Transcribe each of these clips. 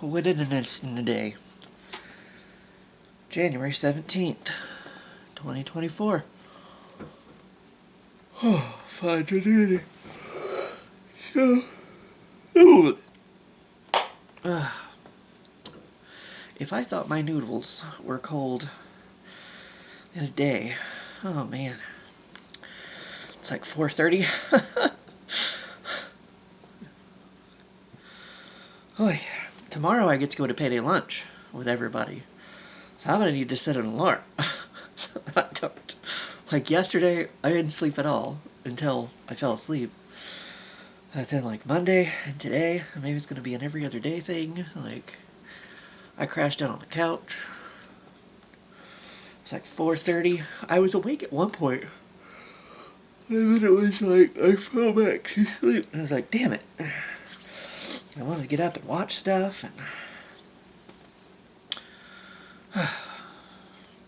what is this in the day? January 17th, 2024. Oh, 5:30. So, if I thought my noodles were cold the other day, oh man, it's like 4:30. Oh, yeah. Tomorrow I get to go to payday lunch with everybody, so I'm gonna need to set an alarm. So I don't. Like yesterday, I didn't sleep at all until I fell asleep. And then like Monday and today, maybe it's gonna be an every other day thing. Like I crashed out on the couch. It's like 4:30. I was awake at one point, and then it was like I fell back to sleep, and I was like, "Damn it!" I wanted to get up and watch stuff, and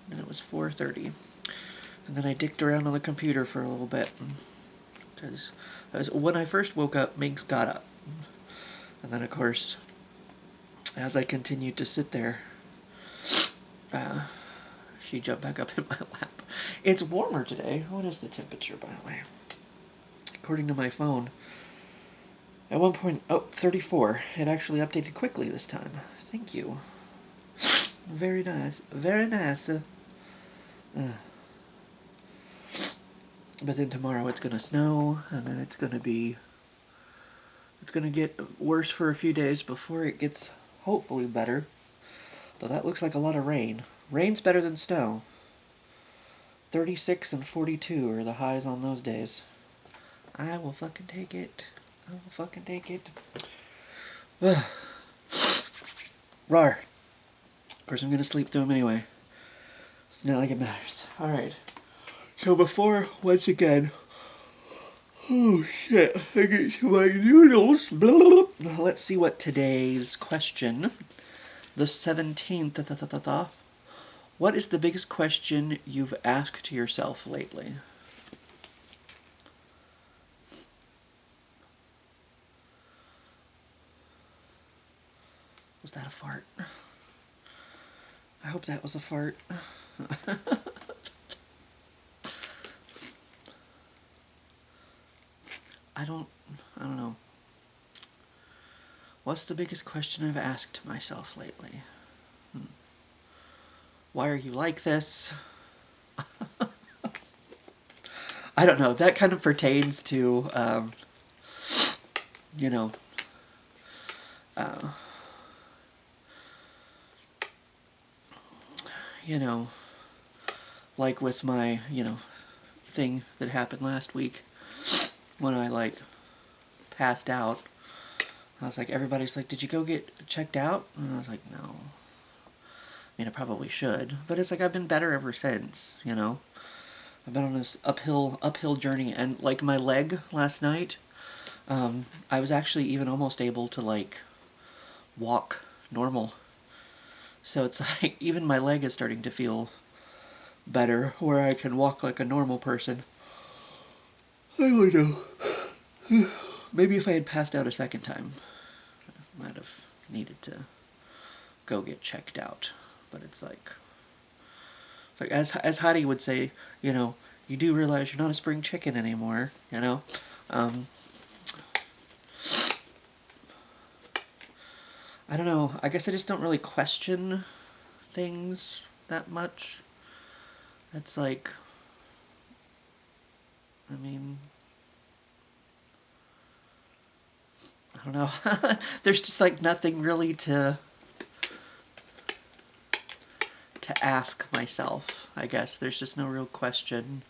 then it was 4:30, and then I dicked around on the computer for a little bit, because when I first woke up, Minx got up, and then of course, as I continued to sit there, she jumped back up in my lap. It's warmer today. What is the temperature, by the way? According to my phone, at one point, 34. It actually updated quickly this time. Thank you. Very nice. Very nice. But then tomorrow it's gonna snow, and then it's gonna get worse for a few days before it gets hopefully better. Though that looks like a lot of rain. Rain's better than snow. 36 and 42 are the highs on those days. I will fucking take it. I will fucking take it. Rawr. Of course, I'm gonna sleep through them anyway. It's not like it matters. Alright. So before, once again... Oh shit, I get to my noodles. Let's see what today's question, the 17th, what is the biggest question you've asked yourself lately? Was that a fart? I hope that was a fart. I don't know. What's the biggest question I've asked myself lately? Why are you like this? I don't know. That kind of pertains to, you know, like with my, thing that happened last week when I, like, passed out. I was like, everybody's like, did you go get checked out? And I was like, no. I mean, I probably should. But it's like, I've been better ever since, I've been on this uphill journey. And, like, my leg last night, I was actually even almost able to, like, walk normal. So it's like, even my leg is starting to feel better, where I can walk like a normal person. I don't know. Maybe if I had passed out a second time, I might have needed to go get checked out. But it's like as Heidi would say, you do realize you're not a spring chicken anymore, I don't know. I guess I just don't really question things that much. It's like, I mean, I don't know. There's just like nothing really to ask myself, I guess. There's just no real question.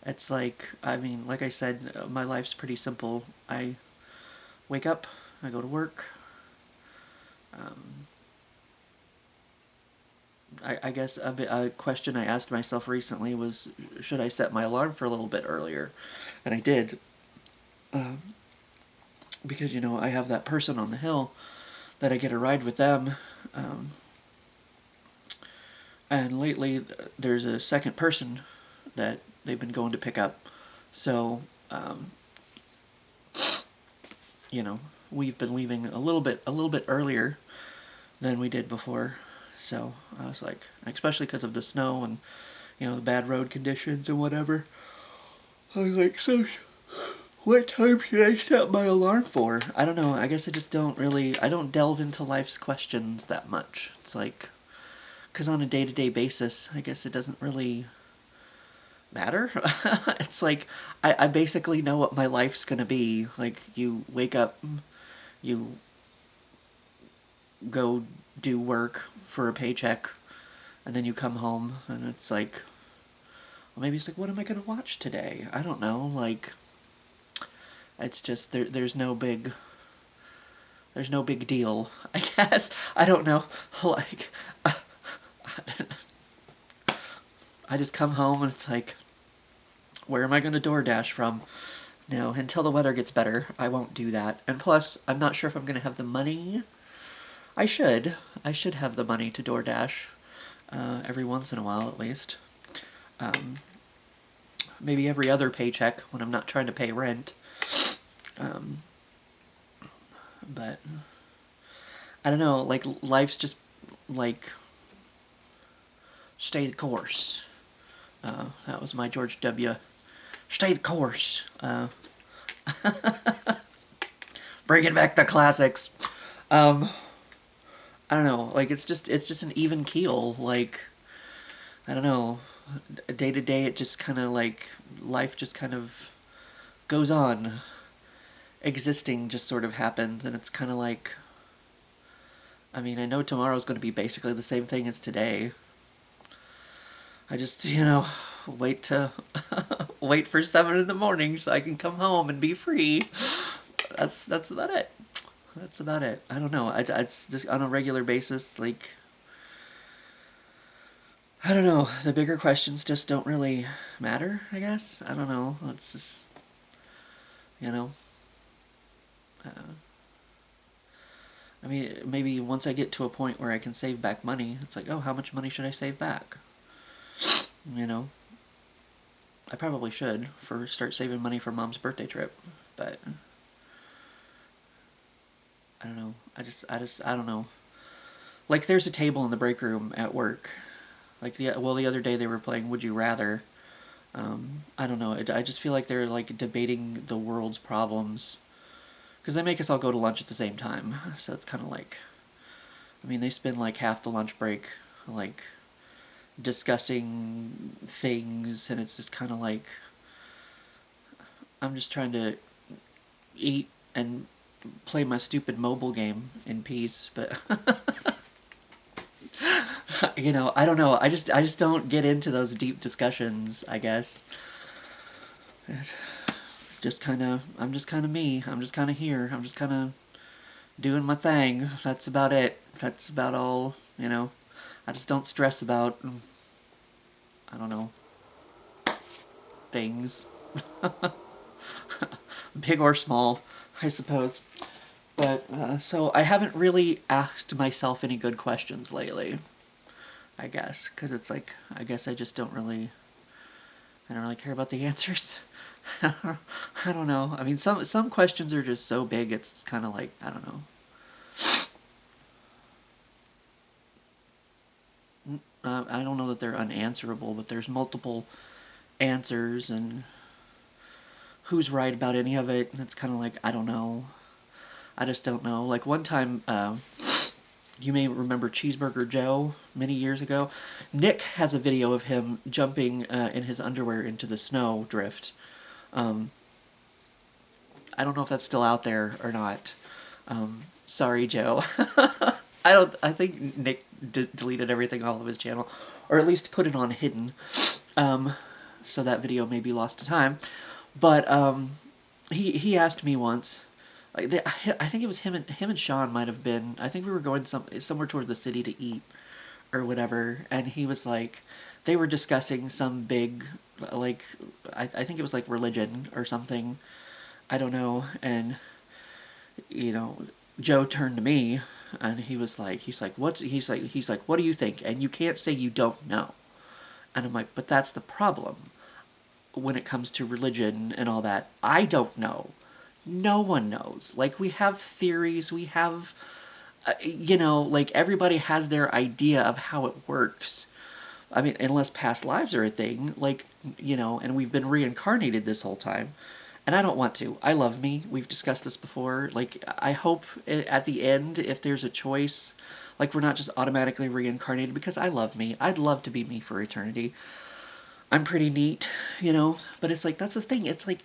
It's like, I mean, like I said, my life's pretty simple. I wake up, I go to work. I guess a question I asked myself recently was, should I set my alarm for a little bit earlier? And I did. Because, I have that person on the hill that I get a ride with them. And lately, there's a second person that they've been going to pick up. So, we've been leaving a little bit earlier than we did before. So I was like, especially because of the snow and, you know, the bad road conditions and whatever. I was like, so what time should I set my alarm for? I don't know. I guess I don't delve into life's questions that much. It's like, because on a day-to-day basis, I guess it doesn't really matter. It's like, I basically know what my life's gonna be. Like, you wake up, you go do work for a paycheck, and then you come home, and it's like, well, maybe it's like, what am I gonna watch today? I don't know, like, it's just, there's no big deal, I guess. I don't know, like, I just come home and it's like, where am I gonna DoorDash from? No, until the weather gets better, I won't do that. And plus, I'm not sure if I'm gonna have the money. I should have the money to DoorDash, every once in a while at least. Maybe every other paycheck when I'm not trying to pay rent. But I don't know, like, life's just like, stay the course. That was my George W. Stay the course. Bringing back the classics. I don't know, like, it's just an even keel, like, I don't know, day to day it just kind of, like, life just kind of goes on. Existing just sort of happens, and it's kind of like, I mean, I know tomorrow's going to be basically the same thing as today. I just, you know, wait for 7 in the morning so I can come home and be free. That's about it. That's about it. I don't know. It's just on a regular basis, like, I don't know. The bigger questions just don't really matter, I guess. I don't know. It's just, you know. I mean, maybe once I get to a point where I can save back money, it's like, oh, how much money should I save back? You know. I probably should start saving money for Mom's birthday trip, but I don't know. I don't know. Like, there's a table in the break room at work. Like, the other day they were playing Would You Rather. I don't know. I just feel like they're, like, debating the world's problems. Because they make us all go to lunch at the same time. So it's kind of like, I mean, they spend, like, half the lunch break, like, discussing things, and it's just kind of like, I'm just trying to eat and play my stupid mobile game in peace, but you know, I don't know. I just don't get into those deep discussions, I guess. I'm just kind of me. I'm just kind of here. I'm just kind of doing my thing. That's about it. That's about all, you know. I just don't stress about, I don't know, things. Big or small, I suppose. But, so I haven't really asked myself any good questions lately, I guess. Because it's like, I guess I just don't really care about the answers. I don't know. I mean, some questions are just so big, it's kind of like, I don't know. I don't know that they're unanswerable, but there's multiple answers, and who's right about any of it, and it's kind of like, I don't know. I just don't know. Like, one time, you may remember Cheeseburger Joe many years ago. Nick has a video of him jumping in his underwear into the snow drift. I don't know if that's still out there or not. Sorry, Joe. I think Nick deleted everything off of his channel, or at least put it on hidden. So that video may be lost to time. But he asked me once, like, I think it was him and Sean might have been. I think we were going somewhere toward the city to eat or whatever, and he was like, they were discussing some big, like, I think it was like religion or something. I don't know. And, you know, Joe turned to me, and he's like, what do you think? And you can't say you don't know. And I'm like, but that's the problem. When it comes to religion and all that, I don't know. No one knows. Like, we have theories, we have you know, like, everybody has their idea of how it works. I mean, unless past lives are a thing, like, you know, and we've been reincarnated this whole time. And I don't want to. I love me. We've discussed this before. Like, I hope at the end, if there's a choice, like, we're not just automatically reincarnated, because I love me. I'd love to be me for eternity. I'm pretty neat, you know? But it's like, that's the thing. It's like,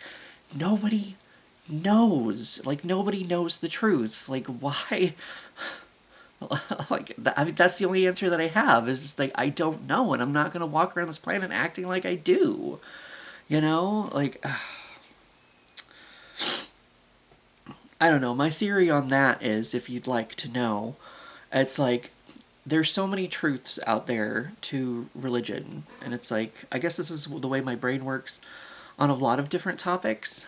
nobody knows. Like, nobody knows the truth. Like, why? Like, I mean, that's the only answer that I have, is just like, I don't know, and I'm not gonna walk around this planet acting like I do. You know? Like, I don't know. My theory on that is, if you'd like to know, it's like, there's so many truths out there to religion, and it's like, I guess this is the way my brain works on a lot of different topics.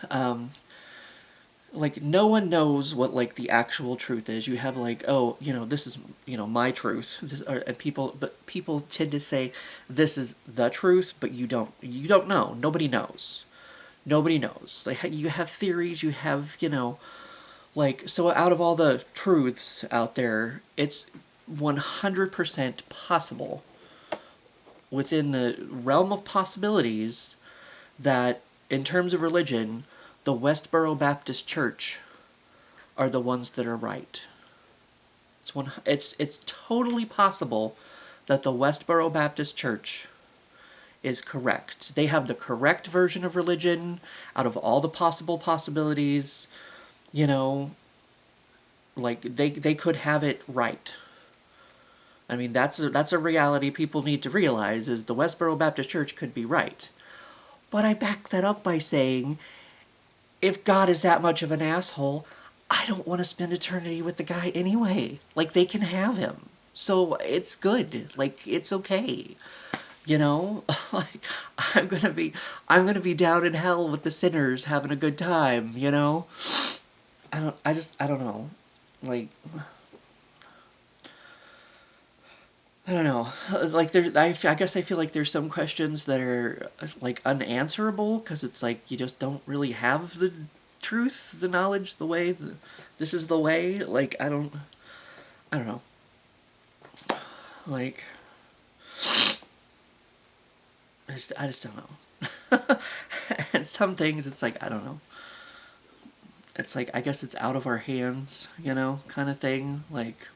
Like, no one knows what, like, the actual truth is. You have, like, oh, you know, this is, you know, my truth. And people tend to say this is the truth, but you don't know. Nobody knows. Nobody knows. Like, you have theories, you have, you know, like, so out of all the truths out there, it's 100% possible, within the realm of possibilities, that in terms of religion, the Westboro Baptist Church are the ones that are right. It's totally possible that the Westboro Baptist Church is correct. They have the correct version of religion out of all the possible possibilities. You know, like, they could have it right. I mean, that's a reality people need to realize, is the Westboro Baptist Church could be right. But I back that up by saying, if God is that much of an asshole, I don't want to spend eternity with the guy anyway. Like, they can have him. So it's good. Like, it's okay. You know? Like, I'm gonna be down in hell with the sinners having a good time, you know? I don't know. Like, I don't know. Like, I guess I feel like there's some questions that are, like, unanswerable, because it's like, you just don't really have the truth, the knowledge, the way, this is the way. Like, I don't know. Like, I just don't know. And some things, it's like, I don't know. It's like, I guess it's out of our hands, you know, kind of thing. Like,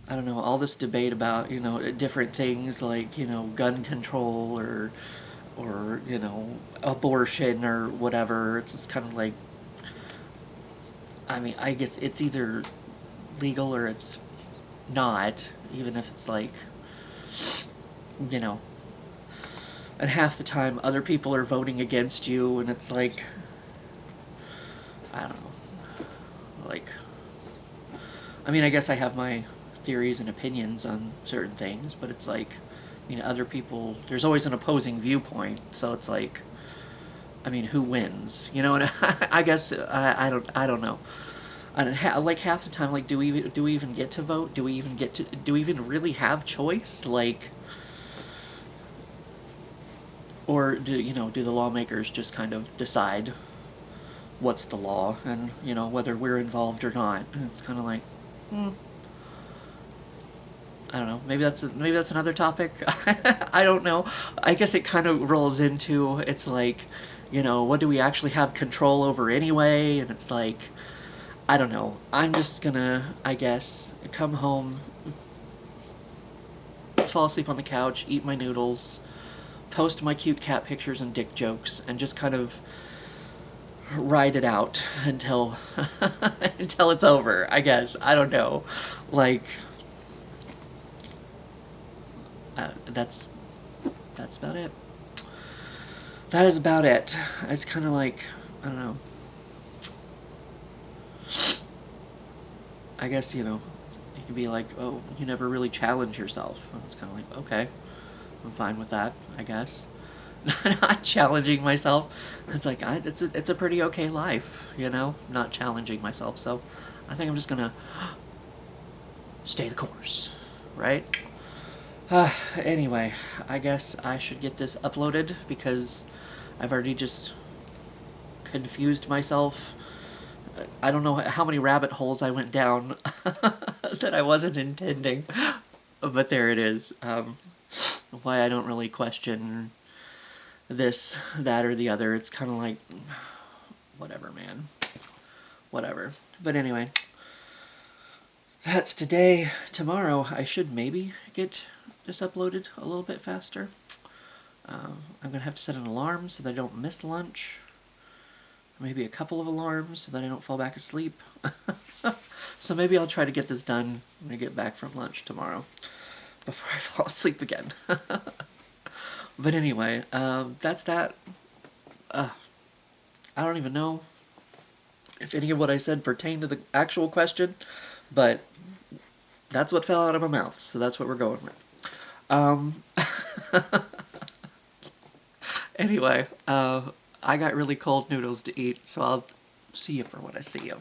I don't know, all this debate about, you know, different things, like, you know, gun control, or you know, abortion or whatever. It's just kind of like, I mean, I guess it's either legal or it's not, even if it's like, you know, and half the time other people are voting against you, and it's like, I don't know. Like, I mean, I guess I have my theories and opinions on certain things, but it's like, I mean, other people, there's always an opposing viewpoint, so it's like, I mean, who wins? You know, and I guess, I don't know. And like, half the time, like, do we even get to vote? Do we even really have choice? Like, or do the lawmakers just kind of decide what's the law, and, you know, whether we're involved or not? And it's kind of like, I don't know. Maybe that's another topic. I don't know. I guess it kind of rolls into, it's like, you know, what do we actually have control over anyway? And it's like, I don't know. I'm just gonna, I guess, come home, fall asleep on the couch, eat my noodles, post my cute cat pictures and dick jokes, and just kind of ride it out until until it's over, I guess. I don't know. Like, that's about it. That is about it. It's kind of like, I don't know. I guess, you know, you could be like, oh, you never really challenge yourself. And it's kind of like, okay, I'm fine with that, I guess. Not challenging myself. It's like, it's a pretty okay life, you know, not challenging myself. So I think I'm just gonna stay the course, right? Anyway, I guess I should get this uploaded, because I've already just confused myself. I don't know how many rabbit holes I went down that I wasn't intending, but there it is. Why I don't really question this, that, or the other. It's kind of like, whatever, man. Whatever. But anyway, that's today. Tomorrow, I should maybe get this uploaded a little bit faster. I'm going to have to set an alarm so that I don't miss lunch. Maybe a couple of alarms so that I don't fall back asleep. So maybe I'll try to get this done when I get back from lunch tomorrow, before I fall asleep again. But anyway, that's that. I don't even know if any of what I said pertained to the actual question, but that's what fell out of my mouth, so that's what we're going with. Anyway, I got really cold noodles to eat, so I'll see you for when I see you.